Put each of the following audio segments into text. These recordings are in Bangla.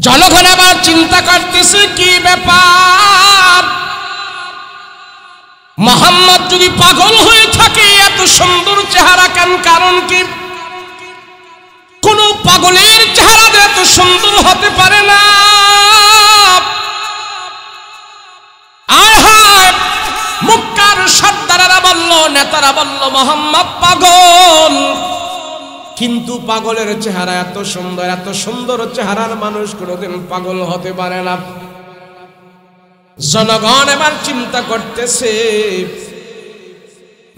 জনগণ আবার চিন্তা করতেছে কি ব্যাপার, মুহাম্মদ যদি পাগল হয়ে থাকে এত সুন্দর চেহারা কেন, কারণ কি? কোন পাগলের চেহারা এত সুন্দর হতে পারে না। মক্কার সর্দারেরা বলল, নেতারা বলল মুহাম্মদ পাগল, কিন্তু পাগলের চেহারা এত সুন্দর চেহারার মানুষ কোনোদিন পাগল হতে পারে না। জনগণ এবার চিন্তা করতেছে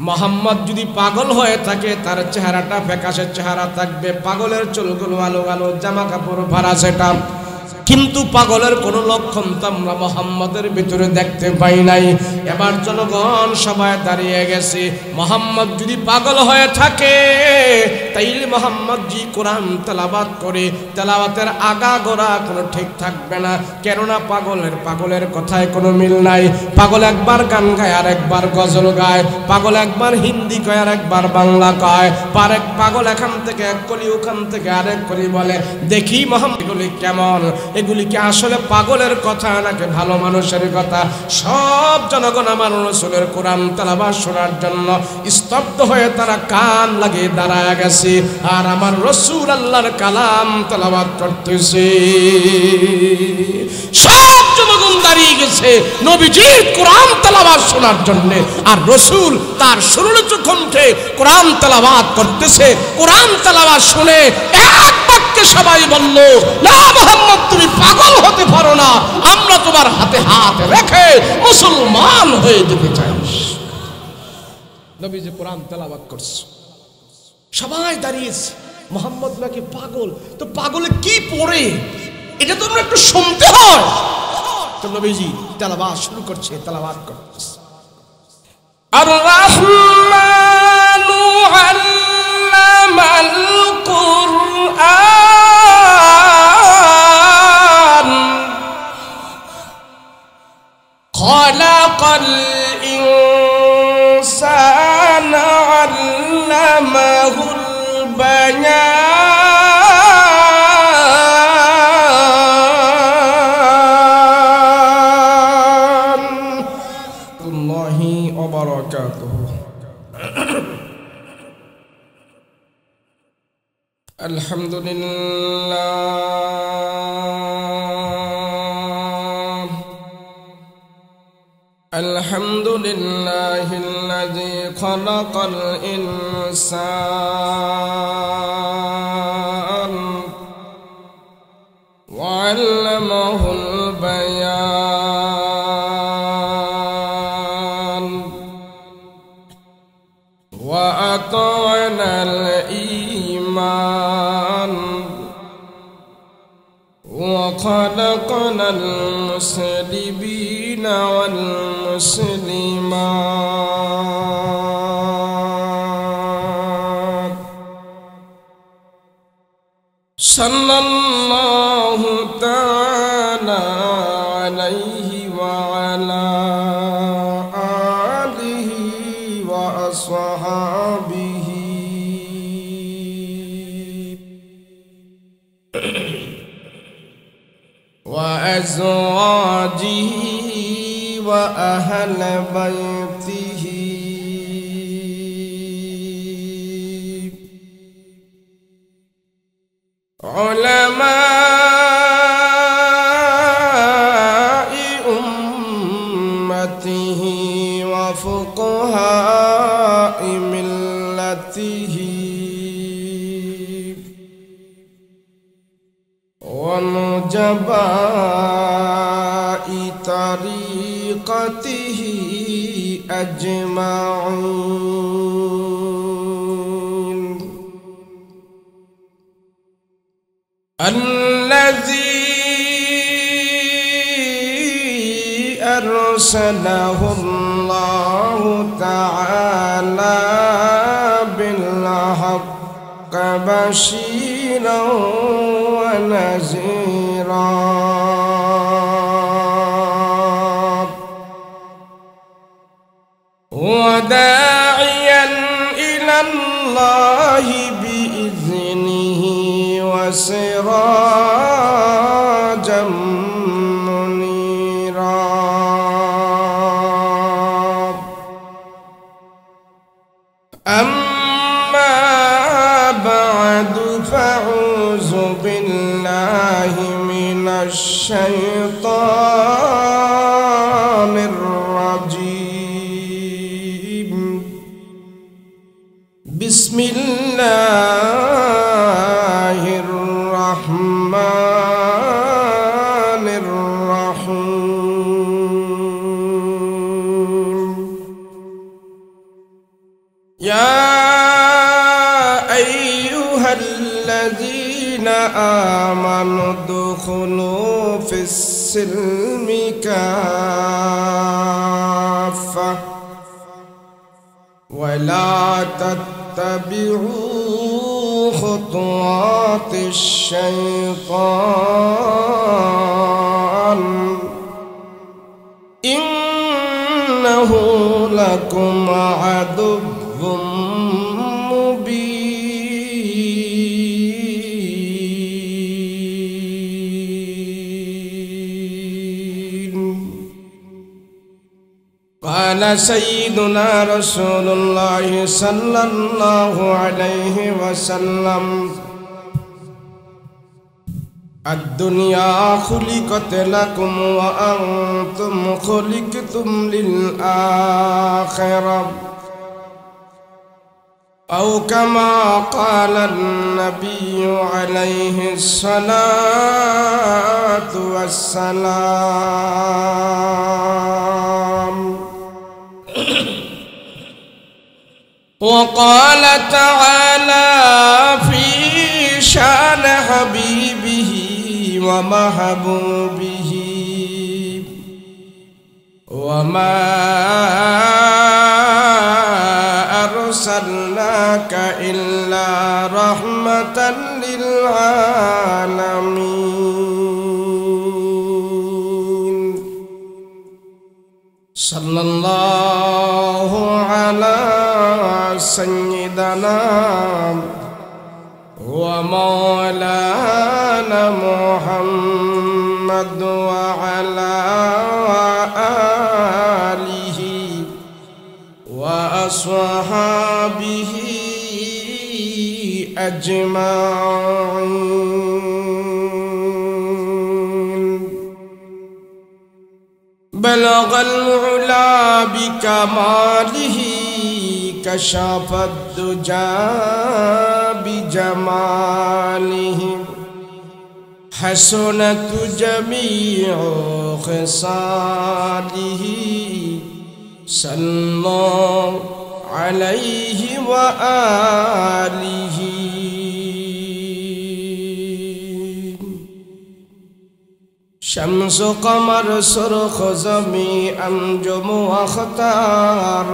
মুহাম্মদ যদি পাগল হয়ে থাকে তার চেহারাটা ফ্যাকাশে চেহারা থাকবে, পাগলের চুলগুলো আলো আলো, জামা কাপড় ভাড়া সেটা, কিন্তু পাগলের কোন লক্ষণ তো আমরা মুহাম্মদের ভিতরে দেখতে পাই নাই। এবার জনগণ সবাই দাঁড়িয়ে গেছে, মুহাম্মদ যদি পাগল হয়ে থাকে তাইলে মুহাম্মদ জি কোরআন তেলাওয়াত করে, তেলাওয়াতের আগা গোড়া কোনো ঠিক থাকবে না, কেননা পাগলের কথায় কোনো মিল নাই। পাগল একবার গান গায় আর একবার গজল গায়, পাগল একবার হিন্দি কয় আর একবার বাংলা কয়, পাগল এখান থেকে এক কলি ওখান থেকে আরেক কলি বলে। দেখি মুহাম্মদ এগুলি কেমন, এগুলি কি আসলে পাগলের কথা নাকি ভালো মানুষের কথা? সব জনগণ আমার রাসূলের কোরআন তেলাওয়াত শোনার জন্য স্তব্ধ হয়ে তারা কান লাগিয়ে দাঁড়ায় গেছে, আর আমার রাসূল আল্লাহর কালাম তেলাওয়াত করতেছে। সব জনগণ দাঁড়িয়ে গেছে নবীজির কোরআন তেলাওয়াত শোনার জন্য, আর রাসূল তার সুরলিত কণ্ঠে কোরআন তেলাওয়াত করতেছে। কোরআন তেলাওয়াত শুনে এক বাক্যে সবাই বলল, না মুহাম্মদ তুমি পাগল হতে পারো না, আমরা তোমার হাতে হাত রেখে মুসলমান হয়ে যেতে চাই। নবীজি কোরআন তেলাওয়াত করছে, সবাই দাঁড়িয়েছে। মুহাম্মদ নাকি পাগল, তো পাগলে কি পড়ে এটা তো আমরা একটু শুনতে হয়। তো নবীজি তেলাওয়াত শুরু করছে, তেলাওয়াত করছে। আর রাহমানু আল্লামাল কুরআন খালাকাল ইনসানা আল্লামাহুল বায়ান। আল্লাহি ওয়া বারাকাতুহু। আলহামদুলিল্লাহ, আলহামদুলিল্লাহিল্লাযী খালাকাল ইনসান ওয়া আল্লামাহুল বায়ান ওয়া আতা'নাল ঈমান ওয়া খালাকানাল মুসলিমিনা ওয়াল মুসলিমাত। সাল্লাল্লাহু তাআলা আলাইহি ওয়া আলা আলিহি ওয়া আসহাবিহি ওয়া আজওয়াজিহি ওয়া আহলি বাইতিহি উলামা'i উম্মতিহি ওয়া ফুকাহা'i মিল্লাতিহি ওয়া নুজাবা'i তরিকতিহি আজমাউন। الذي أرسله الله تعالى بالحق بشيرا ونذيرا وداعيا إلى الله بإذنه وسراجا سراجا منيرا أما بعد فأعوذ بالله من الشيطان الرجيم بسم الله الرحمن الرحيم يا أيها الذين آمنوا ادخلوا في السلم كافة ولا تتبعوا خطوات الشيطان إنه لكم عدو قال سيدنا رسول الله صلى الله عليه وسلم الدنيا خلقت لكم وأنتم خلقتم للآخرة أو كما قال النبي عليه الصلاة والسلام وقال تعالى في شان حبيبه ومحبوبه وما أرسلناك إلا رحمة للعالمين صلى الله على سيدنا ومولانا محمد وعلى آله وأصحابه أجمعين بلغ العلا بكماله كشف الدجى بجماله حسنت جميع خصاله صلى عليه وآله شمس قمر سرخ زمي أنجم واختار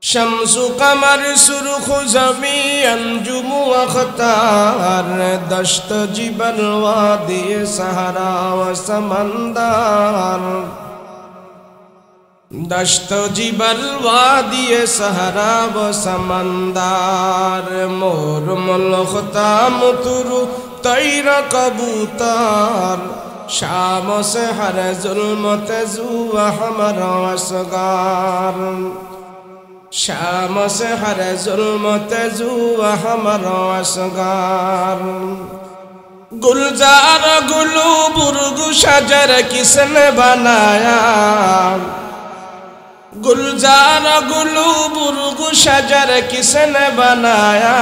شمس قمر سرخ زمي أنجم واختار دشت جبل وادي صحرا وسمندار دشت جبل وادي صحرا وسمندار مور ملختام ترو طير کبوتر شام سحر ظلمت زو حمر وصغار شام سحر ظلمت زو حمر وصغار گلزار گلو برگ شجر کس نے بنایا گلزار گلو برگ شجر کس نے بنایا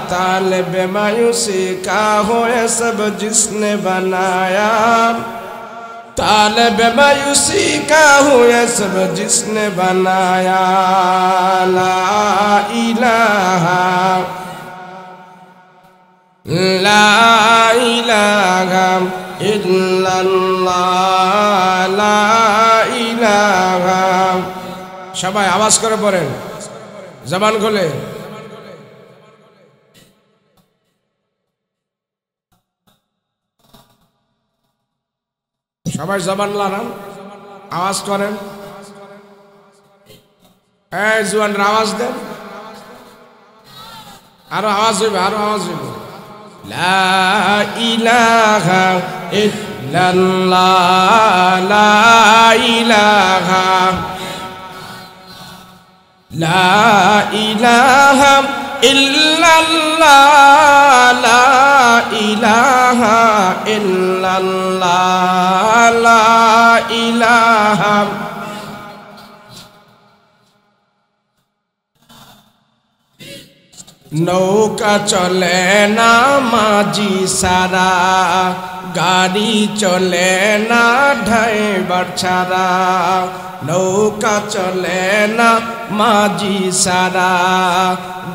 طالب مایوسی کا ہو یہ سب جس نے بنایا طالب مایوسی کا ہو یہ سب جس نے بنایا لا الہ لا الہ الا اللہ لا الہ সবাই আওয়াজ করে পড়েন জবান খুলে সবাই জবান লাগান আওয়াজ করেন এই জোয়ান আওয়াজ দেন আরো আওয়াজ হইবে লা ইলাহা ইল্লাল্লাহ লা ইলাহা লা ইলাহা ইল্লাল্লাহ লা ইলাহা ইল্লাল্লাহ লা ইলাহা নৌকা চলে না মাঝি সারা গাড়ি চলে না ড্রাইভার ছাড়া নৌকা চলে না মাঝি সারা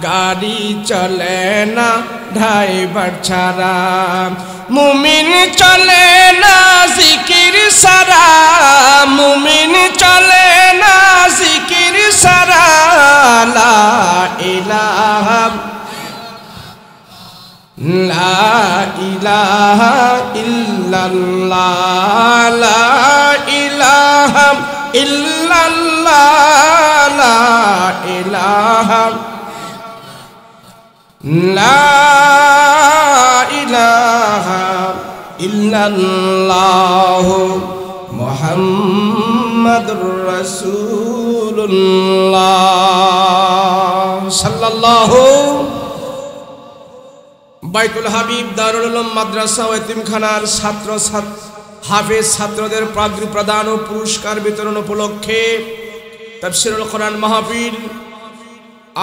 গাড়ি চলে না ড্রাইভার ছাড়া মুমিন চলে না জিকির সারা মুমিন চলে না জিকির সারা লা ইলাহা লা ইলাহা ইল্লাল্লাহ লা ইলাহা ইল্লাল্লাহ লা ইলাহা লা ইলাহা ইল্লাল্লাহ মুহাম্মাদুর রাসূলুল্লাহ সাল্লাল্লাহু বাইতুল হাবিব দারুল উলুম মাদ্রাসা ও এতিমখানার ছাত্র হাফেজ ছাত্রদের পাগড়ি প্রদান ও পুরস্কার বিতরণ উপলক্ষে তাফসীরুল কোরআন মাহফিল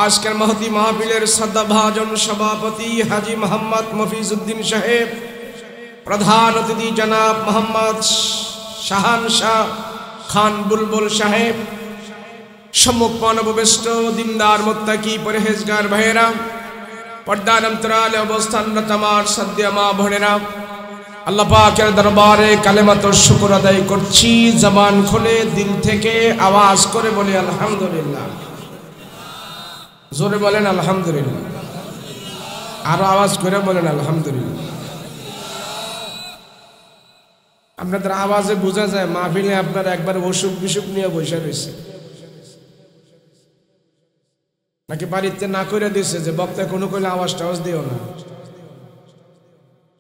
আজকের মাহতি মাহফিলের শ্রদ্ধাভাজন সভাপতি হাজী মোহাম্মদ মফিজউদ্দিন সাহেব, প্রধান অতিথি জনাব মোহাম্মদ শাহানশাহ খান বুলবুল সাহেব, সম্মুখ উপবিষ্ট দিনদার মুত্তাকি পরহেজগার ভাইয়েরা, পর্দার অন্তরালে অবস্থানরত আমার শ্রদ্ধেয় মা বোনেরা, আল্লাহ পাকের দরবারে কালেমাত শুকর আদায় করছি। জবান খুলে দিল থেকে আওয়াজ করে বলি আলহামদুলিল্লাহ। জোরে বলেন আলহামদুলিল্লাহ, আরো আওয়াজ করে বলেন আলহামদুলিল্লাহ। আপনাদের আওয়াজে বোঝা যায় মাহফিলে আপনারা একবার অসুখ বিসুখ নিয়ে বসে রয়েছে, নাকি বাড়িতে না করে দিছে যে বক্তা কোনো কইলে আওয়াজ টাওয়াজ দিও না।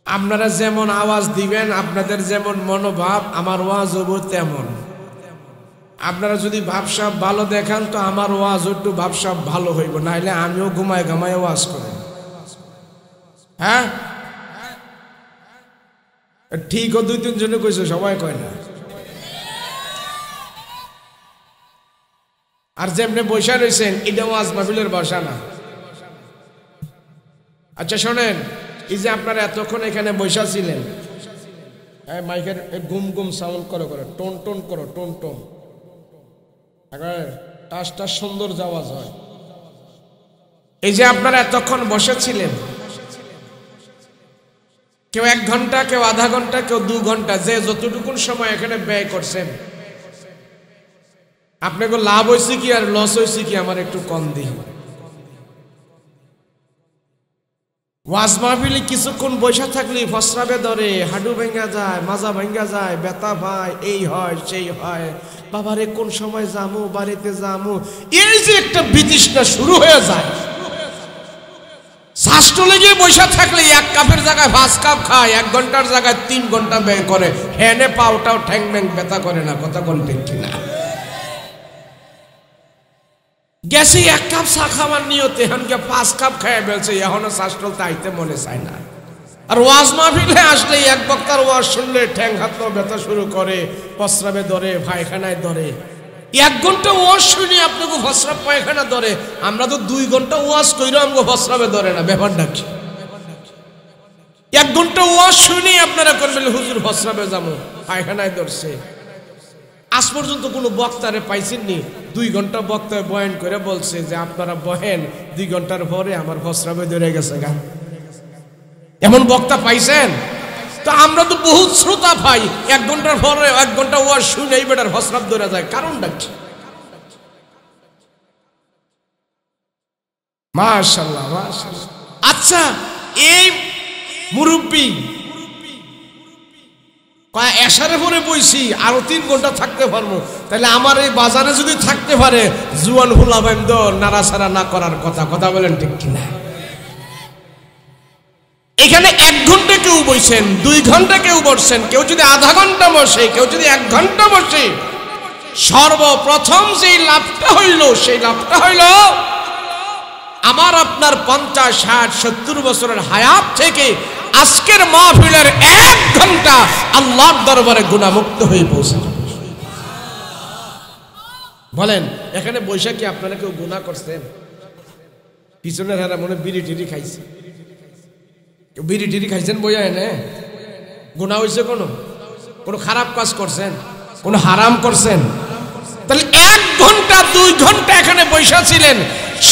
আপনারা যেমন আওয়াজ দিবেন, আপনাদের যেমন মনোভাব, আমার ওয়াজ হবো তেমন। আপনারা যদি ভাবসাব ভালো দেখান তো আমার ওয়াজ একটু ভাবসাব ভালো হইব, নাহলে আমিও ঘুমায় ঘুমায় ওয়াজ করি। হ্যাঁ ঠিক ও দুই তিনজনে কইছে, সবাই কয় না। আর যেমনি বসা রয়েছেন এটা ওয়াজ মাহফিলের বসা না। আচ্ছা শোনেন, এই যে আপনারা এতক্ষণ এখানে বসা ছিলেন, মাইকের গুম গুম সাউন্ড করো, টোন টোন করো, টোন টোন, টাসটা সুন্দর আওয়াজ হয়। এই যে আপনারা এতক্ষণ বসেছিলেন, কেউ 1 ঘন্টা, কেউ আধা ঘন্টা, কেউ 2 ঘন্টা, যে যতটুকুন সময় এখানে ব্যয় করছেন, আপনাকে লাভ হয়েছে কি আর লস হয়েছে কি আমার একটু কম দিই। ওয়াজ মাহফিলে কিছুক্ষণ বসে থাকলে ফসরাবে ধরে, হাডু ভেঙ্গা যায়, মাজা ভেঙ্গা যায়, ব্যথা পায়, এই হয় সেই হয়, বাবারে কোন সময় যামু, বাড়িতে যামু, এই যে একটা বিতৃষ্ণা শুরু হয়ে যায়। শাস্ত্র গিয়ে বসে থাকলে 1 কাপের জায়গায় 5 কাপ খায়, 1 ঘন্টার জায়গায় 3 ঘন্টা ব্যয় করে, হেনে পাওটাও ঠ্যাং ব্যাং ব্যথা করে না। কথা কোন ঠিক কিনা? গেছে 1 কাপ চা খাওয়ার নিয়তে, এখনকে 5 কাপ খাইয়া ফেলছে, এখনো শাস্ত্র তাইতে মনে চায় না। আর ওয়াজ মাহফিলে আসলে 1 বক্তার ওয়াজ শুনলে ঠ্যাং হাত ব্যথা শুরু করে, প্রস্রাবে ধরে, পায়খানায় ধরে। 1 ঘন্টা ওয়াজ শুনি আপনাকে প্রস্রাব পায়খানা ধরে, আমরা তো 2 ঘন্টা ওয়াজ কইরা আমাকে প্রস্রাবে ধরে না। ব্যাপারটা কি? 1 ঘন্টা ওয়াজ শুনি আপনারা করবেন হুজুর প্রস্রাবে যাবো, পায়খানায় ধরছে। আজ পর্যন্ত কোনো বক্তারে পাইছেননি 2 ঘন্টা বক্তায় বয়ান করে বলছে যে আপনারা বহেন, 2 ঘন্টার পরে আমার প্রস্রাবে ধরে গেছে গা। এমন বক্তা পাইছেন? তো আমরা তো বহুত শ্রোতা পাই, 1 ঘন্টার পরে 1 ঘন্টা ওয়াজ শুনে এই বেটার প্রস্রাব ধরে যায়, কারণটা কি? মাশাআল্লাহ মাশাআল্লাহ। আচ্ছা এই মুরব্বী এসারে পরে বইছি, আরো 3 ঘন্টা থাকতে পারবো, তাহলে আমার এই বাজারে যদি থাকতে পারে জুয়ান হুলাবেন তো নাড়াছাড়া না করার কথা। কথা বলেন ঠিক কিনা? এখানে 1 ঘন্টা কেউ বসেন, 2 ঘন্টা কেউ বসছেন, কেউ যদি আধা ঘন্টা বসে, কেউ যদি 1 ঘন্টা বসে, সর্বপ্রথম যেই লাভটা হইল সেই লাভটা হইল আমার আপনার 50, 60, 70 বছরের হায়াত থেকে আজকের মাহফিলের 1 ঘন্টা আল্লাহর দরবারে গুনাহমুক্ত হয়ে পৌঁছে। বলেন এখানে বৈশা কি আপনারা কেউ গুনাহ করছেন? পিছনের হারা মনে বিড়ি টিড়ি খাইছে, বিড়ি টিড়ি খাইছেন বইয়া এনে? গুনাহ হয়েছে? কোনো খারাপ কাজ করছেন? কোনো হারাম করছেন? তাহলে 1 ঘন্টা 2 ঘন্টা এখানে বৈশা ছিলেন,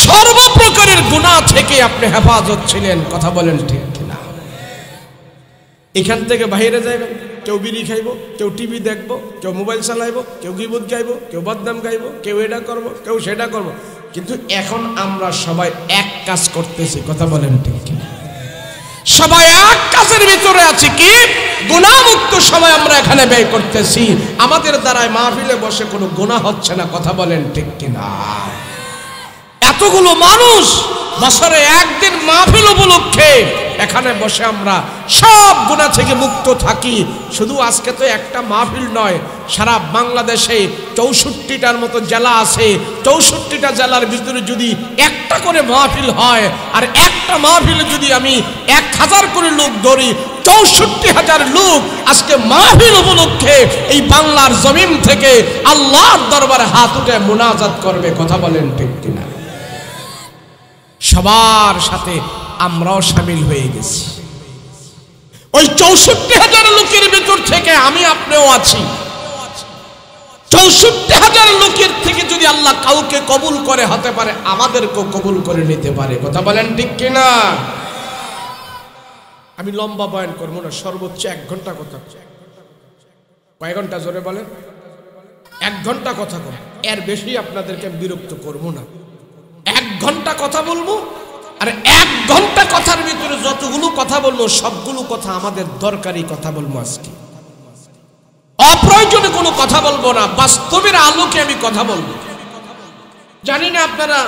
সর্বপ্রকারের গুনাহ থেকে আপনি হেফাজত ছিলেন। কথা বলেন ঠিক কিনা? এখান থেকে বাইরে যাইবেন, কেউ বিড়ি খাইব, কেউ টিভি দেখবো, কেউ মোবাইল চালাইব, কেউ গীবত গাইব, কেউ বদনাম গাইব, কেউ এটা করবো, কেউ সেটা করবো। কিন্তু এখন আমরা সবাই এক কাজ করতেছি। কথা বলেন ঠিক কিনা? সবাই এক কাজের ভিতরে আছে, কি গুনাহমুক্ত সময় আমরা এখানে ব্যয় করতেছি। আমাদের দ্বারায় মাহফিলে বসে কোনো গুনাহ হচ্ছে না। কথা বলেন ঠিক কিনা? এতগুলো মানুষ বছরে একদিন মাহফিল উপলক্ষে এখানে বসে আমরা সব গুনাহ থেকে মুক্ত থাকি। শুধু আজকে তো একটা মাহফিল নয়, সারা বাংলাদেশে 64টার মতো জেলা আছে। 64টা জেলার ভিতরে যদি একটা করে মাহফিল হয়, আর একটা মাহফিলে যদি আমি 1000 করে লোক ধরি, 64,000 লোক আজকে মাহফিল উপলক্ষে এই বাংলার জমিন থেকে আল্লাহর দরবারে হাত উঠে মুনাজাত করবে। কথা বলেন ঠিক কিনা? সবার সাথে আমরাও শামিল হয়ে গেছি। ওই 64,000 লোকের ভিতর থেকে আমি আপনিও আছি। 64,000 লোকের থেকে যদি আল্লাহ কাউকে কবুল করে, হতে পারে আমাদেরকেও কবুল করে নিতে পারে। কথা বলেন ঠিক কিনা? আমি লম্বা বয়ান করবো না, সর্বোচ্চ 1 ঘন্টা কথা। কয় ঘন্টা জোরে বলেন? 1 ঘন্টা কথা বলবো, এর বেশি আপনাদেরকে বিরক্ত করবো না। 1 ঘন্টা কথা বলবো, আর 1 ঘন্টা কথার ভিতরে যতগুলো কথা বলবো সবগুলো কথা আমাদের দরকারি কথা বলবো। আজকে অপ্রয়োজনে কোনো কথা বলবো না, বাস্তবের আলোকে আমি কথা বলবো। জানি না আপনারা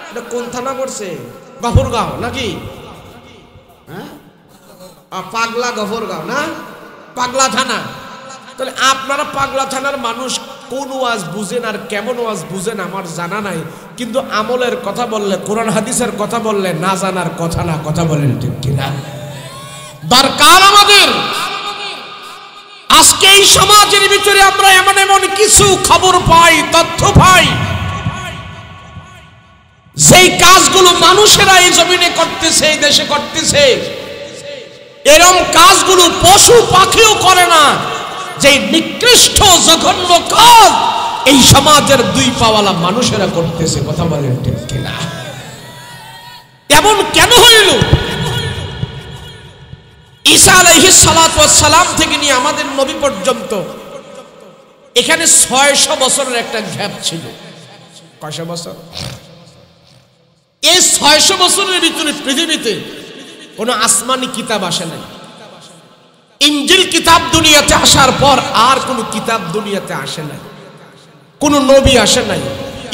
এটা কোন থানা পড়ছে? গফরগাঁও নাকি? হ্যাঁ, পাগলা গফরগাঁও না, পাগলা থানা। তাহলে আপনারা পাগলা থানার মানুষ কোন ওয়াজ বুঝেন আর কেমন ওয়াজ বুঝেন আমার জানা নাই, কিন্তু আমলের কথা বললে, কোরআন হাদিসের কথা বললে না জানার কথা না। কথা বলেন ঠিক কিনা? দরকার আমাদের আজকে এই সমাজের ভিতরে আমরা এমন এমন কিছু খবর পাই, তথ্য পাই, যেই কাজগুলো মানুষেরা এই জমিনে করতেছে, এই দেশে করতেছে, এরকম কাজগুলো পশু পাখিও করে না। যে নিকৃষ্ট জঘন্য কাজ এই সমাজের 2 পাওয়ালা মানুষেরা করতেছে। কথা বলেন ঠিক কিনা? এমন কেন হইল? ঈসা আলাইহিস সালাতু ওয়াস সালাম থেকে নিয়ে আমাদের নবী পর্যন্ত এখানে 600 বছরের একটা গ্যাপ ছিল। কয়শো বছর? এই 600 বছরের ভিতরে পৃথিবীতে কোনো আসমানি কিতাব আসে নাই। ইনজিল কিতাব দুনিয়াতে আসার পর আর কোনো কিতাব দুনিয়াতে আসে নাই, কোনো নবী আসে নাই।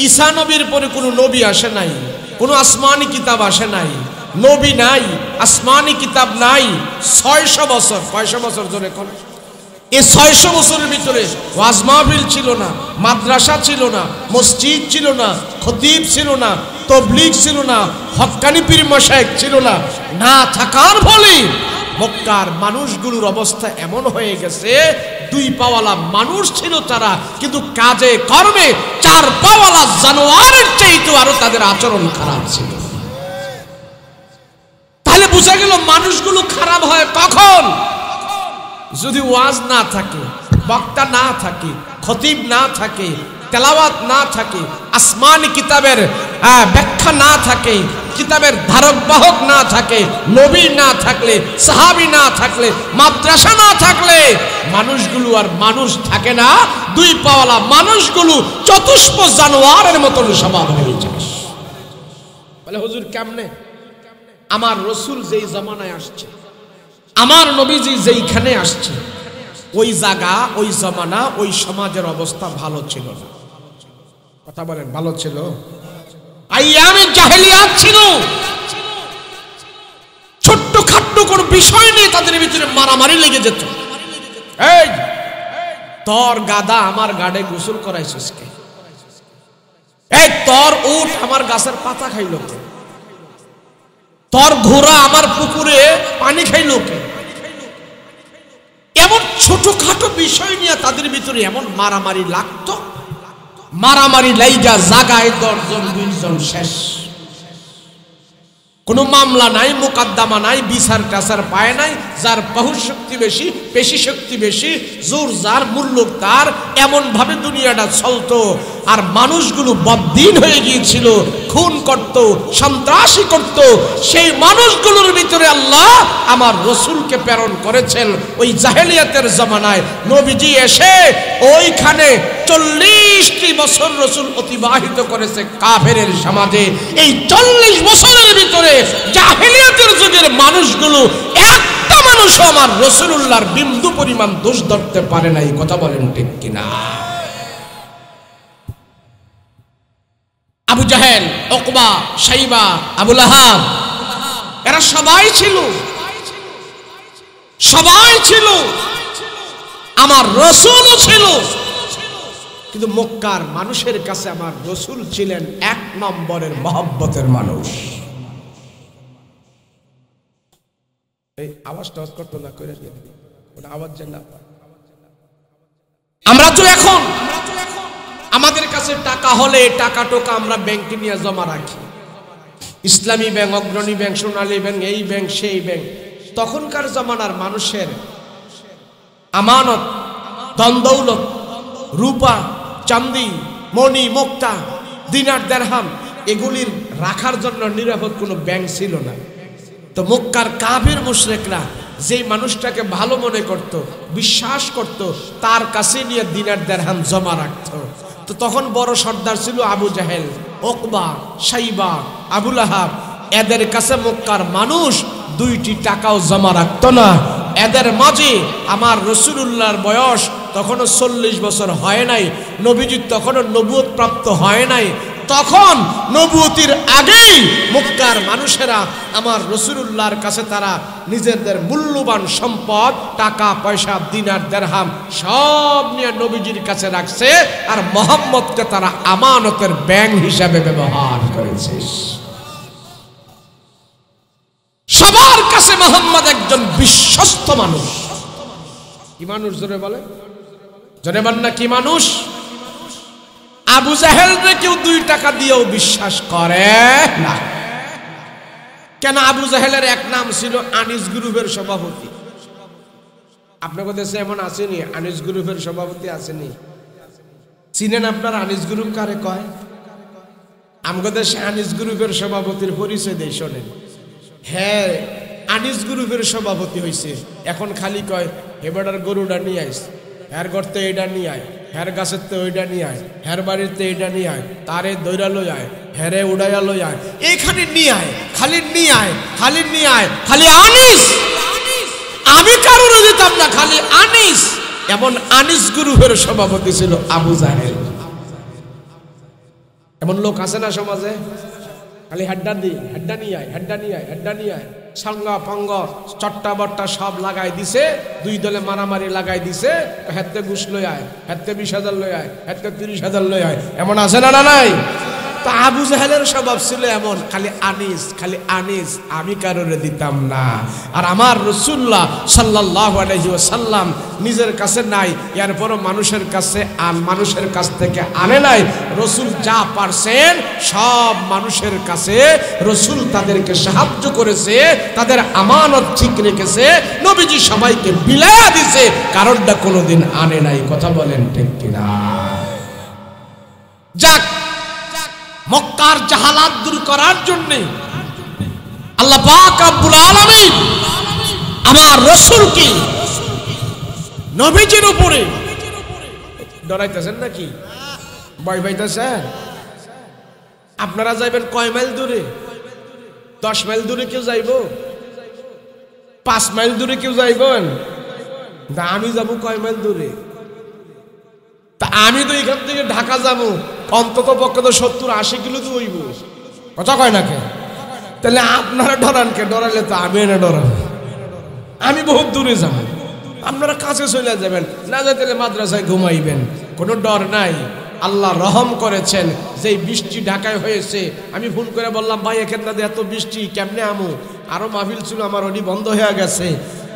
ঈসা নবীর পরে কোনো নবী আসে নাই, কোনো আসমানি কিতাব আসে নাই, নবী নাই, আসমানি কিতাব নাই। 600 বছর। কয়শো বছর ধরে কোন? এই 600 বছরের ভিতরে ওয়াজ মাহফিল ছিল না, মাদ্রাসা ছিল না, মসজিদ ছিল না, খতিব ছিল না, তাবলীগ ছিল না, হক্কানি পীর মাশায়েখ ছিল না। না থাকার ফলে মক্কার মানুষগুলোর অবস্থা এমন হয়ে গেছে, 2 পাওয়ালা মানুষ ছিল তারা, কিন্তু কাজে কর্মে 4 পাওয়ালা জানোয়ারের চাইতে আরো তাদের আচরণ খারাপ ছিল। তাহলে বুঝা গেল মানুষগুলো খারাপ হয় কখন? যদি ওয়াজ না থাকে, বক্তা না থাকে, খতিব না থাকে, তেলাওয়াত না থাকে, আসমানি কিতাবের ব্যাখ্যা না থাকে, কিতাবের ধারক বাহক না থাকে, নবী না থাকলে, সাহাবী না থাকলে, মাদ্রাসা না থাকলে মানুষগুলো আর মানুষ থাকে না। 2 পাওয়ালা মানুষগুলো চতুষ্প জানোয়ারের মতন স্বভাব হয়ে যায়। বলে হুজুর কেমনে? আমার রসুল যেই জমানায় আসছে, আমার নবীজি যেইখানে আসছে, ওই জায়গা, ওই জমানা, ওই সমাজের অবস্থা ভালো ছিল না। কথা বলেন, ভালো ছিল? আইয়ামে জাহেলিয়াত ছিল। ছোট্ট খাট্ট কোনো বিষয় নিয়ে তাদের ভিতরে মারামারি লেগে যেত। এই তোর গাদা আমার গাড়ে গোসল করাইছিস কে? এই তোর উট আমার গাছের পাতা খাইল কে? তোর ঘোড়া আমার পুকুরে পানি খাইল কে? এমন ছোটখাটো বিষয় নিয়ে তাদের ভিতরে এমন মারামারি লাগতো, মারামারি লাইগা জাগায় 10 জন 20 জন শেষ। কোনো মামলা নাই, মোকদ্দমা নাই, বিচার টাচার পায় নাই। যার বাহু শক্তি বেশি, পেশি শক্তি বেশি, জোর যার মূল্য তার, এমন ভাবে দুনিয়াটা চলতো। আর মানুষগুলো বদ্দিন হয়ে গিয়েছিল, খুন করত, সন্ত্রাসী করত। সেই মানুষগুলোর ভিতরে আল্লাহ আমার রসুলকে প্রেরণ করেছেন। ওই জাহেলিয়াতের জমানায় নবীজি এসে ওইখানে 40টি বছর রসুল অতিবাহিত করেছে কাফেরের সমাজে। এই 40 বছরের ভিতরে জাহেলিয়াতের যুগের মানুষগুলো একটা মানুষও আমার রসুলুল্লাহর বিন্দু পরিমাণ দোষ ধরতে পারে নাই। কথা বলেন ঠিক কিনা? আবু জাহেল, উকবা, শাইবা, আবু লাহাব এরা সবাই ছিল, সবাই ছিল, আমার রসুলও ছিল। কিন্তু মক্কার মানুষের কাছে আমার রসুল ছিলেন 1 নম্বরের মহব্বতের মানুষ। এই আওয়াজটা করতো না করে ওটা আওয়াজ যেন না পায়। আমরা তো এখন আমাদের কাছে টাকা হলে টাকা টোকা আমরা ব্যাংকে নিয়ে জমা রাখি। ইসলামী ব্যাংক, অগ্রণী ব্যাংক, সোনালী ব্যাংক, এই ব্যাংক সেই ব্যাংক। তখনকার জমানার মানুষের আমানত, ধন দৌলত, রূপা, চাঁদি, মণি, মুক্তা, দিনার, দিরহাম এগুলির রাখার জন্য নিরাপদ কোনো ব্যাংক ছিল না। তো মক্কার কাফির মুশরিকরা যেই মানুষটাকে ভালো মনে করত, বিশ্বাস করত, তার কাছে নিয়ে দিনার দিরহাম জমা রাখত। তো তখন বড় সর্দার ছিল আবু জাহেল, উকবা, শাইবা, আবু লাহাব। এদের কাছে মক্কার মানুষ 2টি টাকাও জমা রাখত না। এদের মাঝে আমার রাসূলুল্লাহর বয়স তখনও 40 বছর হয় নাই, নবীজি তখনও নবুয়ত প্রাপ্ত হয় নাই। তখন নবুয়তির আগেই মক্কার মানুষেরা আমার রাসূলুল্লাহর কাছে তারা নিজেদের মূল্যবান সম্পদ, টাকা পয়সা, দিনার দিরহাম সব নিয়ে নবীজির কাছে রাখছে। আর মুহাম্মদকে তারা আমানতের ব্যাংক হিসাবে ব্যবহার করেছে। সবার কাছে মুহাম্মদ একজন বিশ্বস্ত মানুষ। কি মানুষ জোরে বলে? জোরে বল না, কি মানুষ? আবু জাহেলকে কেউ 2 টাকা দিয়েও বিশ্বাস করে না। কেন? আবু জাহেলের এক নাম ছিল আনিস গ্রুপের সভাপতি। আপনাদের দেশে এমন আসেনি আনিস গ্রুপের সভাপতি? আসেনি? চিনেন আপনার আনিস গ্রুপ কারে কয়? আমাদের দেশে আনিস গ্রুপের সভাপতির পরিচয় দেই, শোনেন। হ্যাঁ, আনিস গ্রুপের সভাপতি হয়েছে, এখন খালি কয় এবারের গরুটা নিয়ে আইস, হ্যার করতে এটা নিয়ে আয়, হ্যার গাছের তে ওইটা নিয়ে আয়, হ্যার বাড়িতে এইটা নিয়ে আয়, তারে দৈরা লই আয়, হ্যারে উড়াইয়া লই আয়, এইখানে নিয়ে আয়, খালি নিয়ে আয়, খালি নিয়ে আয়, খালি আনিস। আমি কারোর দিতাম না, খালি আনিস। এমন আনিস গ্রুপের সভাপতি ছিল আবু জাহেল। এমন লোক আছে না সমাজে? খালি হেড্ডা দি, হেড্ডা নিয়ে আয়, হেড্ডা নিয়ে আয়, হেড্ডা নিয়ে আয়, সাঙ্গা পাঙ্গ চট্টা বট্টা সব লাগাই দিছে। 2 দলে মারামারি লাগাই দিছে। হেতে ঘুষ লই আয়, হেতে 20,000 লই আয়, হেতে 30,000 লই আয়। এমন আছে না? না নাই? তা আবু জাহেলের স্বভাব ছিল এমন, খালি আনিস, খালি আনিস। আমি কারোরে দিতাম না। আর আমার রাসূলুল্লাহ সাল্লাল্লাহু আলাইহি ওয়াসাল্লাম নিজের কাছে নাই, এরপরও মানুষের কাছে মানুষের কাছ থেকে আনে নাই। রাসূল যা পারছেন সব মানুষের কাছে রাসূল তাদেরকে সাহায্য করেছে, তাদের আমানত ঠিক রেখেছে। নবীজি সবাইকে বিলায়া দিছে, কারণটা কোনোদিন আনে নাই। কথা বলেন ঠিক কিনা? যাক, মক্কার জাহালাত দূর করার জন্য আল্লাহ পাক রব্বুল আলামিন আমার রাসূলকে নবীজির উপরে ডরাইতেছেন নাকি? ভয় পাইতেছেন? আপনারা যাইবেন কয় মাইল দূরে? 10 মাইল দূরে কেউ যাইব? 5 মাইল দূরে কেউ যাইবেন? আমি যাবো কয় মাইল দূরে? তা আমি তো এখান থেকে ঢাকা যাবো অন্তত পক্ষে তো 70-80 কিলো তো হইব। কথা কয় না কে? তাহলে আপনারা ডরান কে? ডরালে তো আমি এনে ডরাবো। আমি বহুত দূরে যাব, আপনারা কাছে চলে যাবেন, না যেতে মাদ্রাসায় ঘুমাইবেন, কোনো ডর নাই। আল্লাহ রহম করেছেন, যেই বৃষ্টি ঢাকায় হয়েছে, আমি ফোন করে বললাম ভাই এখানটা এত বৃষ্টি কেমনে আমু, আরো মাহফিল ছিল আমার ওটি বন্ধ হয়ে গেছে।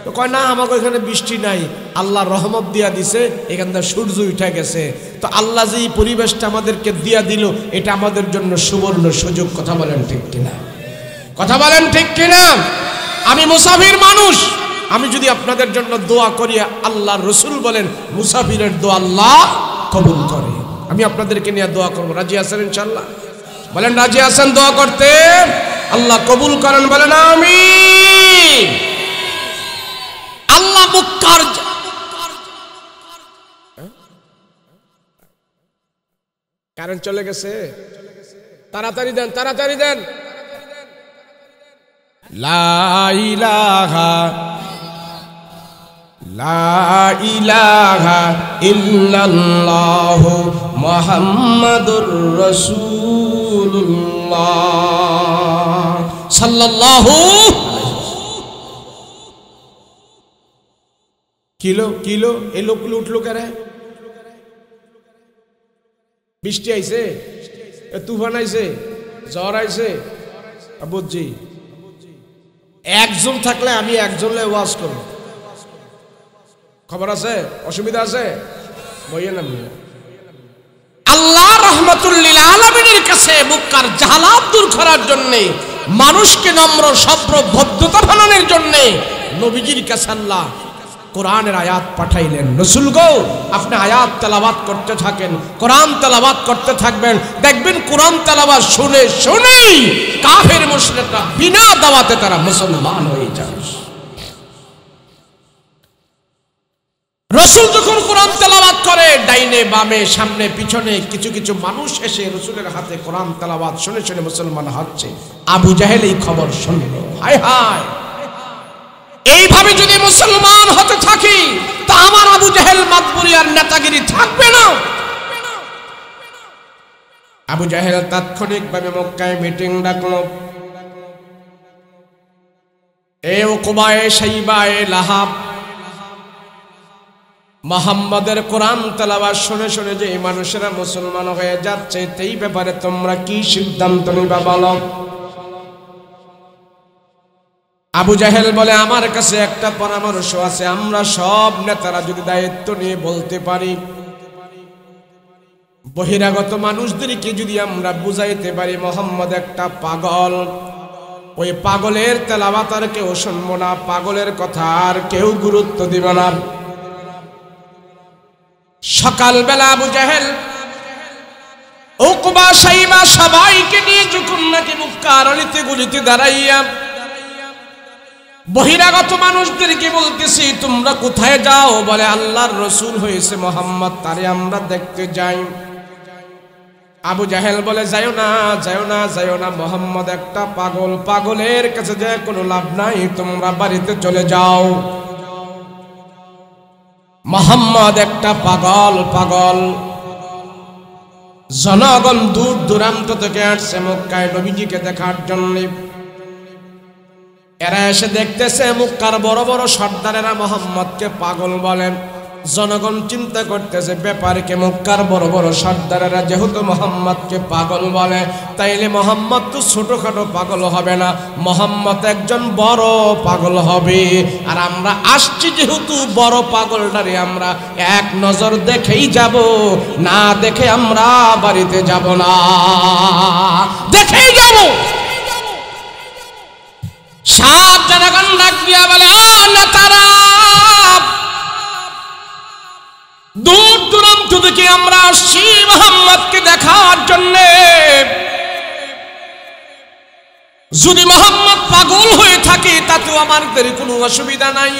তো কয় না আমাকে এখানে বৃষ্টি নাই, আল্লাহ রহমত দিয়া দিছে, এখানটা সূর্য উঠে গেছে। তো আল্লাহ যে এই পরিবেশটা আমাদেরকে দিয়া দিল, এটা আমাদের জন্য সুবর্ণ সুযোগ। কথা বলেন ঠিক কিনা? কথা বলেন ঠিক কিনা? আমি মুসাফির মানুষ, আমি যদি আপনাদের জন্য দোয়া করি, আল্লাহ রসুল বলেন মুসাফিরের দোয়া আল্লাহ কবুল করে। আমি আপনাদেরকে নিয়ে দোয়া করবো, রাজি আছেন ইনশাআল্লাহ? বলেন রাজি আছেন দোয়া করতে? আল্লাহ কবুল করেন, বলেন আমিন। আল্লাহ মুক্কার কারেন্ট চলে গেছে, তাড়াতাড়ি দেন, তাড়াতাড়ি দেন। লা ইলাহা ইল্লাল্লাহু মুহাম্মাদুর রাসূলুল্লাহ সাল্লাল্লাহু। কিলো কিলো এই লোকগুলো উঠলো কেরে? বৃষ্টি আইছে, তুফান আইছে, জ্বর আইছে, বুঝছি। একজন থাকলে আমি একজনে ওয়াজ করব, খবর আছে? অসুবিধা আছে? বইয়েন আপনি। আল্লাহ রাহমাতুল লিল আলামিনের কাছে মুক্কার জাহালাত দূর করার জন্য, মানুষকে নম্র সভ্র ভদ্রতা বানানোর জন্য নবীজির কাছে আল্লাহ কোরআনের আয়াত পাঠাইলেন। রাসূল গো, আপনি আয়াত তেলাওয়াত করতে থাকেন, কোরআন তেলাওয়াত করতে থাকবেন, দেখবেন কোরআন তেলাওয়াত শুনে শুনেই কাফের মুশরিকরা বিনা দাওয়াতে তারা মুসলমান হয়ে যায়। রাসূল যখন কোরআন তেলাওয়াত করে, ডাইনে বামে সামনে পিছনে কিছু কিছু মানুষ এসে রাসূলের হাতে কোরআন তেলাওয়াত শুনে শুনে মুসলমান হচ্ছে। আবু জাহেল এই খবর শুনলো, হায় হায়, এইভাবে যদি মুসলমান হতে থাকি তা আমার আবু জাহেল মাতবুরি আর নেতাগিরি থাকবে না। আবু জাহেল তাৎক্ষণিকভাবে মক্কায় মিটিং ডাকলো। এ উকবা, এ শাইবা, এ লাহাব, মুহাম্মাদের কোরআন তেলাওয়াত শুনে শুনে যে এই মানুষেরা মুসলমান হয়ে যাচ্ছে, এই ব্যাপারে তোমরা কি সিদ্ধান্ত নিবা বলো? আবু জাহেল বলে, আমার কাছে একটা পরামর্শ আছে, আমরা সব নেতারা যদি দায়িত্ব নিয়ে বলতে পারি, বহিরাগত মানুষদেরকে যদি আমরা বুঝাইতে পারি মুহাম্মদ একটা পাগল, ওই পাগলের তেলাওয়াত আর কেউ শুনবো না, পাগলের কথা আর কেউ গুরুত্ব দিবে না। সকালবেলা আবু জাহেল উকবা, শাইবা সবাইকে নিয়ে যখন নাকি মক্কার অলিতে গলিতে দাঁড়াইয়া বহিরাগত মানুষদেরকে বলতেছি, তোমরা কোথায় যাও? বলে আল্লাহর রসুল হয়েছে মুহাম্মদ, তারে আমরা দেখতে যাই। আবু জাহেল বলে, যাইও না, যাইও না, যাইও না, মুহাম্মদ একটা পাগল, পাগলের কাছে যায় কোনো লাভ নাই, তোমরা বাড়িতে চলে যাও। মুহাম্মদ একটা পাগল, পাগল। জনগণ দূর দূরান্ত থেকে আসছে মক্কায় নবীজিকে দেখার জন্য। এরা এসে দেখতেছে মক্কার বড় বড় সর্দারেরা মুহাম্মদকে পাগল বলেন। জনগণ চিন্তা করতেছে, ব্যাপারকে মক্কার বড় বড় সর্দারেরা যেহেতু মুহাম্মদকে পাগল বলে, তাইলে মুহাম্মদ তো ছোটখাটো পাগল হবে না, মুহাম্মদ একজন বড় পাগল হবে। আর আমরা আসছি যেহেতু বড় পাগলটারে আমরা এক নজর দেখেই যাব, না দেখে আমরা বাড়িতে যাব না, দেখেই যাব। সাত জনগণ ডাক দিয়া বলে, নেতারা, দূর দূরান্ত থেকে আমরা আসছি মুহাম্মদকে দেখার জন্য। যদি মুহাম্মদ পাগল হয়ে থাকে তাতেও আমাদের কোনো অসুবিধা নাই,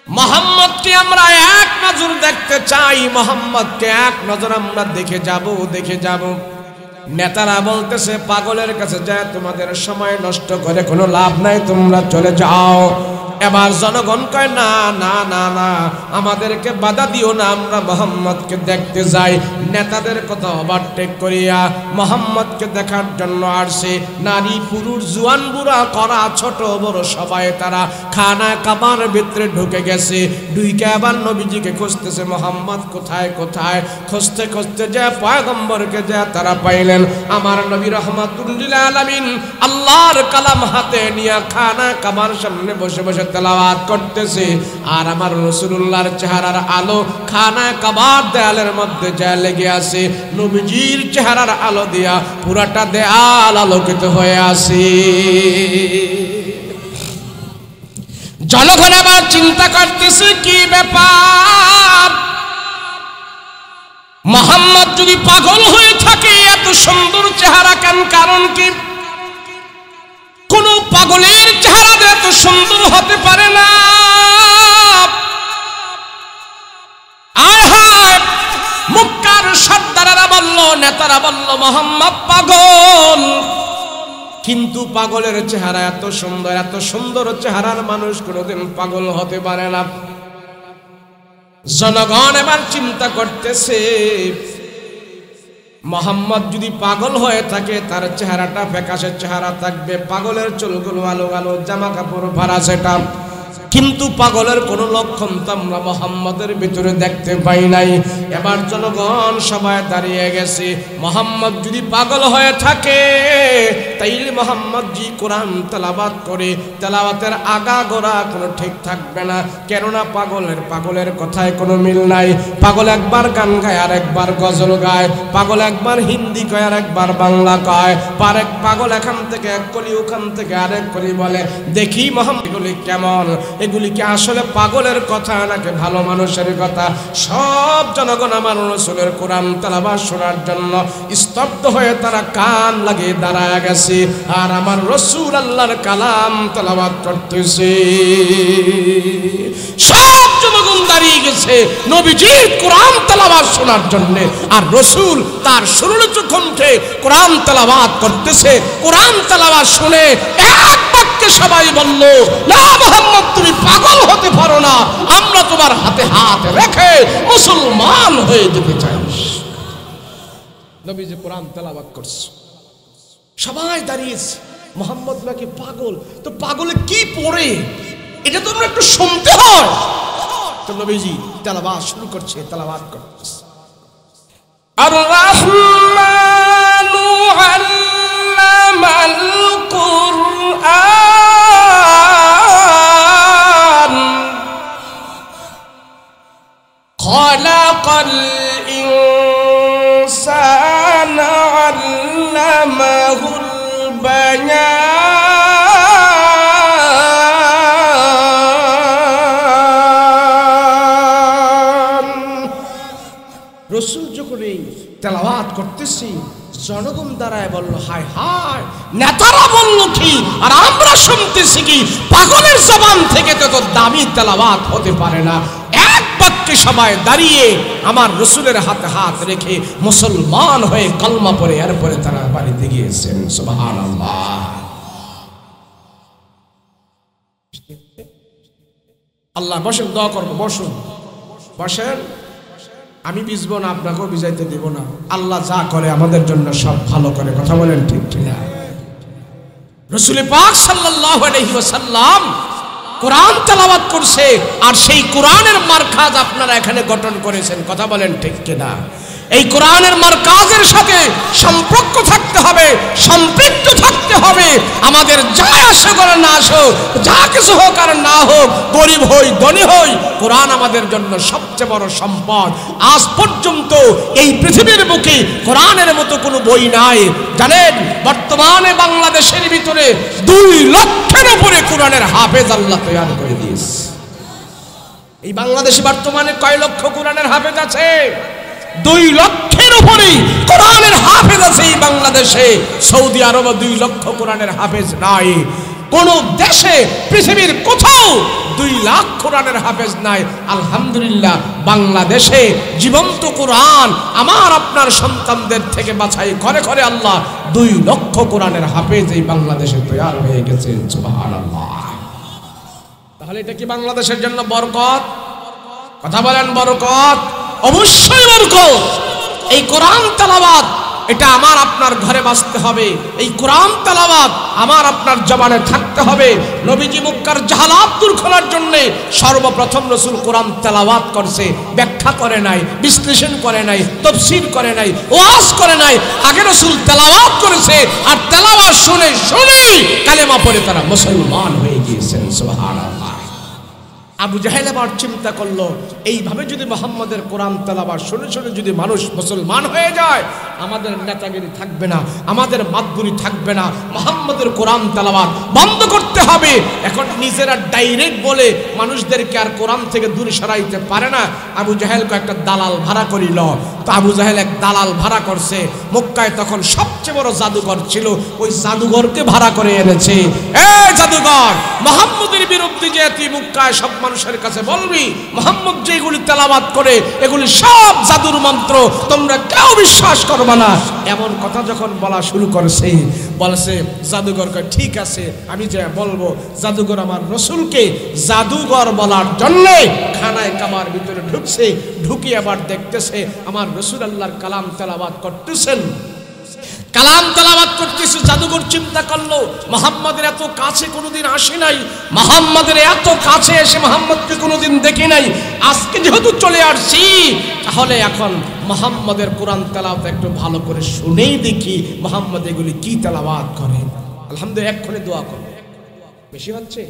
মুহাম্মদকে আমরা এক নজর দেখতে চাই, মুহাম্মদকে এক নজর আমরা দেখে যাব, দেখে যাব। নেতারা বলতেছে পাগলের কাছে যায় তোমাদের সময় নষ্ট করে কোনো লাভ নাই, তোমরা চলে যাও। এবার জনগণ কয় না না না না, আমাদেরকে বাধা দিও না, আমরা মোহাম্মদকে দেখতে যাই। নেতাদের কথা ওভারটেক করিয়া মোহাম্মদকে দেখার জন্য আসছে নারী পুরুষ জুয়ান বুড়া করা ছোট বড় সবাই তারা খানা কাবার ভিতরে ঢুকে গেছে। ঢুকে আবার নবীজিকে খুঁজতেছে, মোহাম্মদ কোথায় কোথায়। খুঁজতে খুঁজতে যে পয়গম্বরকে যে তারা পাইলেন, আমার নবী রহমাতুল লিল আলামিন আল্লাহর কালাম হাতে নিয়ে খানা কাবার সামনে বসে বসে তেলাওয়াত করতেছে। আর আমার রাসূলুল্লাহর চেহারার আলো খানা কাবার দেয়ালের মধ্যে যা লেগে আছে, নবীজির চেহারার আলো দিয়া পুরাটা দেয়াল আলোকিত হয়ে আছে। জনগণ আবার চিন্তা করতেছে কি ব্যাপার, মুহাম্মদ যদি পাগল হয়ে থাকে এত সুন্দর চেহারা কেন, কারণ কি? কোন পাগলের চেহারা এত সুন্দর হতে পারে না। আয় হায়, মক্কার সর্দারেরা বলল, নেতারা বলল মুহাম্মদ পাগল, কিন্তু পাগলের চেহারা এত সুন্দর, এত সুন্দর চেহারার মানুষ কোনোদিন পাগল হতে পারে না। জনগণ এবার চিন্তা করতেছে মুহাম্মদ যদি পাগল হয়ে থাকে তার চেহারাটা ফ্যাকাশে চেহারা থাকবে, পাগলের চুলগুলো আলো আলো, জামা কাপড় ভাড়া সেটা, কিন্তু পাগলের কোনো লক্ষণ তো আমরা মুহাম্মদের ভিতরে দেখতে পাই নাই। এবার জনগণ সবাই দাঁড়িয়ে গেছে, মুহাম্মদ যদি পাগল হয়ে থাকে তাইলে মুহাম্মদ জি কোরআন তেলাওয়াত করে, তেলাওয়াতের আগা গোড়া কোনো ঠিক থাকবে না, কেননা পাগলের কথায় কোনো মিল নাই। পাগল একবার গান গায় আর একবার গজল গায়, পাগল একবার হিন্দি কয় আর একবার বাংলা কয়, পাগল এখান থেকে এক কলি ওখান থেকে আরেক কলি বলে। দেখি মুহাম্মদ এগুলি কেমন, এগুলি কি আসলে পাগলের কথা নাকি ভালো মানুষের কথা? সব জনগণ আমার রাসূলের কোরআন তেলাওয়াত শোনার জন্য স্তব্ধ হয়ে তারা কান লাগিয়ে দাঁড়ায় গেছে, আর আমার রাসূল আল্লাহর কালাম তেলাওয়াত করতেছে। সব জনগণ দাঁড়িয়ে গেছে নবীজির কোরআন তেলাওয়াত শোনার জন্য, আর রাসূল তার সুরলিত কণ্ঠে কোরআন তেলাওয়াত করতেছে। কোরআন তেলাওয়াত শুনে এক বাক্যে সবাই বলল, না মুহাম্মদ তুমি পাগল হতে পারো না, আমরা তোমার হাতে হাত রেখে মুসলমান হয়ে যেতে চাই। নবীজি কোরআন তেলাওয়াত করছে, সবাই দাঁড়িয়েছে। মুহাম্মদ নাকি পাগল, তো পাগলে কি পড়ে এটা তোমরা একটু শুনতে হয়। তো নবীজি তেলাওয়াত শুরু করছে, তেলাওয়াত করতেছে, আর রাহমানু আল্লামাল কুরআন খালাকাল ইনসানা আল্লামাহুল বায়ান। রাসূল যখন এই তেলাওয়াত করতেছি, জনগণ দাঁড়ায় বলল, হায় হায়, নেতারা বলল কি আর আমরা শুনতেছি কি, পাগলের জবান থেকে তত দামি তেলাওয়াত হতে পারে না। এক বাক্যে সবাই দাঁড়িয়ে আমার রাসূলের হাতে হাত রেখে মুসলমান হয়ে কলমা পড়ে এরপরে তারা বাড়িতে গিয়েছেন। সুবহানাল্লাহ। আল্লাহ বসেন, দোয়া করবো, বসুন, বসেন। আমি ভিজবো না, আপনাকেও ভিজাইতে দিব না। আল্লাহ যা করে আমাদের জন্য সব ভালো করে, কথা বলেন ঠিক কিনা? রাসূল পাক সাল্লাল্লাহু আলাইহি ওয়াসাল্লাম কোরআন তেলাওয়াত করছে, আর সেই কোরআনের মারকাজ আপনারা এখানে গঠন করেছেন, কথা বলেন ঠিক কিনা? এই কোরআনের মারকাজের সাথে সম্পর্ক থাকতে হবে, সম্পৃক্ত থাকতে হবে। আমাদের যা আসে করে না আসুক, যা কিছু হোক আর না হোক, গরিব হই ধনী হই, কোরআন আমাদের জন্য সবচেয়ে বড় সম্পদ। আজ পর্যন্ত এই পৃথিবীর বুকে কোরআনের মতো কোনো বই নাই। জানেন, বর্তমানে বাংলাদেশের ভিতরে 2 লক্ষের উপরে কোরআনের হাফেজ আল্লাহ তৈরি করে দিয়েছে। এই বাংলাদেশে বর্তমানে কয় লক্ষ কোরআনের হাফেজ আছে? 2 লক্ষের উপরে কোরআনের হাফেজ আছে এই বাংলাদেশে। সৌদি আরবে 2 লক্ষ কোরআনের হাফেজ নাই। কোন দেশে পৃথিবীর কোথাও 2 লাখ কোরআনের হাফেজ নাই। আলহামদুলিল্লাহ বাংলাদেশে জীবন্ত কোরআন আমার আপনার সন্তানদের থেকে বাছাই করে করে আল্লাহ 2 লক্ষ কোরআনের হাফেজ এই বাংলাদেশে তৈরি হয়ে গেছে। সুবহানাল্লাহ। তাহলে এটা কি বাংলাদেশের জন্য বরকত? কথা বলেন বরকত? অবশ্যই বরকত। এই কোরআন তেলাওয়াত এটা আমার আপনার ঘরে বাজতে হবে। এই কোরআন তেলাওয়াত আমার আপনার জবানে থাকতে হবে। নবীজি মক্কার জাহালাত দূর করার জন্য সর্বপ্রথম রাসূল কোরআন তেলাওয়াত করছে, ব্যাখ্যা করে নাই, বিশ্লেষণ করে নাই, তাফসীর করে নাই, ওয়াজ করে নাই। আগে রাসূল তেলাওয়াত করেছে, আর তেলাওয়াত শুনে শুনে কালেমা পড়ে তারা মুসলমান হয়ে গিয়েছেন। সুবহানাল্লাহ। আবু জাহেল আবার চিন্তা করলো, এইভাবে যদি মুহাম্মাদের কোরআন তেলাওয়াত শুনে শুনে যদি মানুষ মুসলমান হয়ে যায়, আমাদের নেতাগিরি থাকবে না, আমাদের মাতবুরি থাকবে না। মুহাম্মাদের কোরআন তেলাওয়াত বন্ধ করতে হবে। এখন নিজেরা ডাইরেক্ট বলে মানুষদেরকে আর কোরআন থেকে দূরে সরাইতে পারে না। আবু জাহেলকে একটা দালাল ভাড়া করিল। তো আবু জাহেল এক দালাল ভাড়া করছে। মক্কায় তখন সবচেয়ে বড় জাদুঘর ছিল, ওই জাদুঘরকে ভাড়া করে এনেছে। জাদুঘর, মুহাম্মাদের বিরুদ্ধে যে তুই মক্কায় সব মানুষের কাছে বলবি মুহাম্মদ যেগুলি তেলাওয়াত করে এগুলি সব জাদুর মন্ত্র, তোমরা কেউ বিশ্বাস করবে না। এমন কথা যখন বলা শুরু করেছে, বলছে জাদুঘর কয় ঠিক আছে আমি যা বলবো। জাদুঘর আমার রাসূলকে জাদুঘর বলার জন্য খানায় কাবার ভিতরে ঢুকছে। ঢুকে আবার দেখতেছে আমার রাসূল আল্লাহর কালাম তেলাওয়াত করতেছেন। কালাম তেলাওয়াত করতেছে। জাদুঘর চিন্তা করলো মুহাম্মাদের এত কাছে কোনোদিন আসে নাই, মুহাম্মাদের এত কাছে এসে মুহাম্মদকে কোনোদিন দেখি নাই। আজকে যেহেতু চলে আসছি, তাহলে এখন মুহাম্মাদের কোরআন তেলাওয়াত একটু ভালো করে শুনেই দেখি মুহাম্মদ এগুলি কি তেলাওয়াত করে। আলহামদুলিল্লাহ, এক্ষুনি দোয়া করো। বেশি হচ্ছে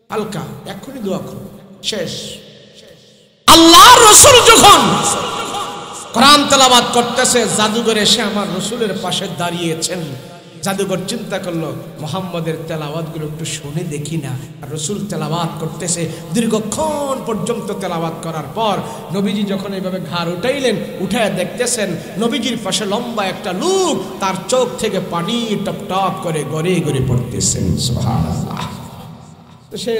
হালকা, এক্ষুনি দোয়া করো। শেষ। আল্লাহর রাসূল যখন কোরআন তেলাওয়াত করতেছে, জাদুঘর এসে আমার রাসূলের পাশে দাঁড়িয়েছেন। জাদুঘর চিন্তা করলো মুহাম্মাদের তেলাওয়াতগুলো একটু শুনে দেখি না। আর রাসূল তেলাওয়াত করতেছে, দীর্ঘক্ষণ পর্যন্ত তেলাওয়াত করার পর নবীজি যখন এইভাবে ঘাড় উঠাইলেন, উঠায় দেখতেছেন নবীজির পাশে লম্বা একটা লোক, তার চোখ থেকে পানি টপ টপ করে গড়ে গড়ে পড়তেছেন। সুবহানাল্লাহ। তো সে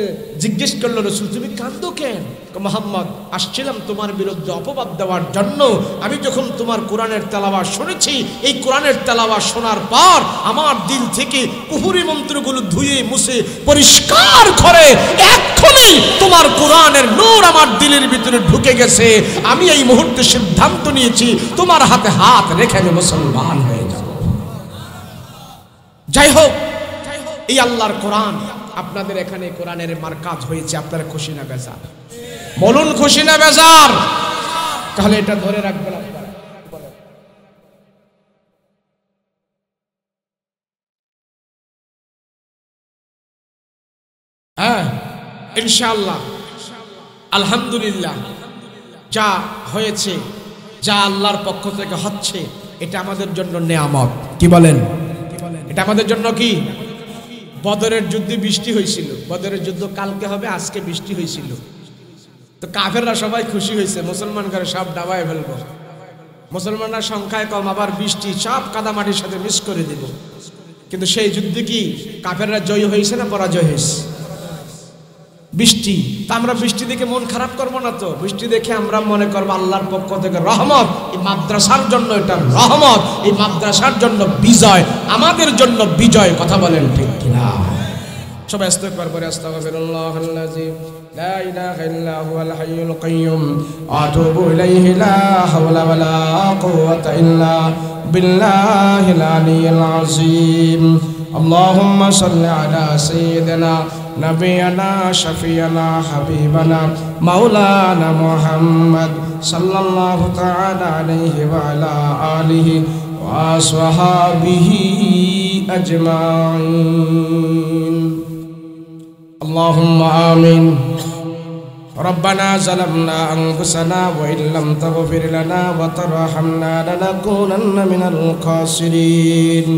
জিজ্ঞেস করলো, রাসূল তুমি কাঁদো কেন? মুহাম্মদ, আসছিলাম তোমার বিরুদ্ধে অপবাদ দেওয়ার জন্য। আমি যখন তোমার কোরআনের তেলাওয়াত শুনেছি, এই কোরআনের তেলাওয়াত শোনার পর আমার দিল থেকে কুফরি মন্ত্রগুলো ধুয়ে মুছে পরিষ্কার করে এক্ষুনি তোমার কোরআনের নূর আমার দিলের ভিতরে ঢুকে গেছে। আমি এই মুহূর্তে সিদ্ধান্ত নিয়েছি তোমার হাতে হাত রেখে আমি মুসলমান হয়ে যাব। যাই হোক, এই আল্লাহর কোরআন আপনাদের এখানে কোরআনের মারকাজ হয়েছে, আপনারা খুশি না বেজার? বলুন খুশি না বেজার? তাহলে এটা ধরে রাখবেন আপনারা। হ্যাঁ ইনশাআল্লাহ, আলহামদুলিল্লাহ, যা হয়েছে, যা আল্লাহর পক্ষ থেকে হচ্ছে, এটা আমাদের জন্য নেয়ামত। কি বলেন? এটা আমাদের জন্য কি? বদরের যুদ্ধে বৃষ্টি হয়েছিল। বদরের যুদ্ধ কালকে হবে, আজকে বৃষ্টি হয়েছিল। তো কাফেররা সবাই খুশি হয়েছে, মুসলমান করে সব ডাবায় ফেলবো। মুসলমানরা সংখ্যায় কম, আবার বৃষ্টি সব কাদামাটির সাথে মিক্স করে দিব। কিন্তু সেই যুদ্ধে কি কাফেররা জয় হয়েছে না পরাজয় হয়েছে? বৃষ্টি। তা আমরা বৃষ্টি দেখে মন খারাপ করবো না তো। বৃষ্টি দেখে আমরা মনে করবো আল্লাহর পক্ষ থেকে রহমত। এই মাদ্রাসার জন্য এটা রহমত, এই মাদ্রাসার জন্য বিজয়, আমাদের জন্য বিজয়। কথা বলেন ঠিক কিনা? সবাই ইস্তিগফার করে আস্তাগফিরুল্লাহাল্লাযী লা ইলাহা ইল্লা হুয়াল হাইয়ুল কাইয়্যুম ওয়া আতুবু ইলাইহি লা হাওলা ওয়ালা কুওয়াতা ইল্লা বিল্লাহিল আলিয়্যিল আযীম। আল্লাহুম্মা সাল্লি আলা সাইয়্যিদিনা নবিয়ানা শফিয়ানা হাবিবানা মাওলানা মুহাম্মদ সাল্লাল্লাহু তাআলা আলাইহি ওয়া আলা আলিহি ওয়া আসহাবিহি আজমাইন। আল্লাহুম্মা আমিন। ربنا ظلمنا أنفسنا وإن لم تغفر لنا وترحمنا لنكونن من الخاسرين।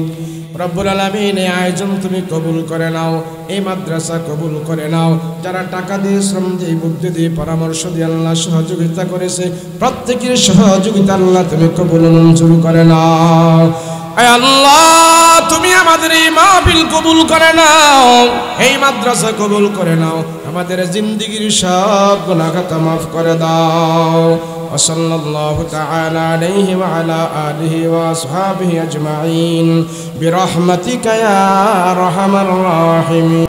রব্বুল আলামিন, এই আয়োজন তুমি কবুল করে নাও, এই মাদ্রাসা কবুল করে নাও। যারা টাকা দিয়ে, শ্রম দিয়ে, বুদ্ধি দিয়ে, পরামর্শ দিয়ে আল্লাহ সহযোগিতা করেছে, প্রত্যেকের সহযোগিতা আল্লাহ তুমি কবুল মঞ্জুর করে নাও। আয় আল্লাহ তুমি আমাদের এই মাহফিল কবুল করে নাও, এই মাদ্রাসা কবুল করে নাও, আমাদের জিন্দেগীর সব গুনাহ খাতা মাফ করে দাও। ওয়াসাল্লাল্লাহু তাআলা আলাইহি ওয়া আলা আলিহি ওয়া আসহাবিহি আজমাইন বিরহমাতিকা ইয়া আরহামার রাহিমিন।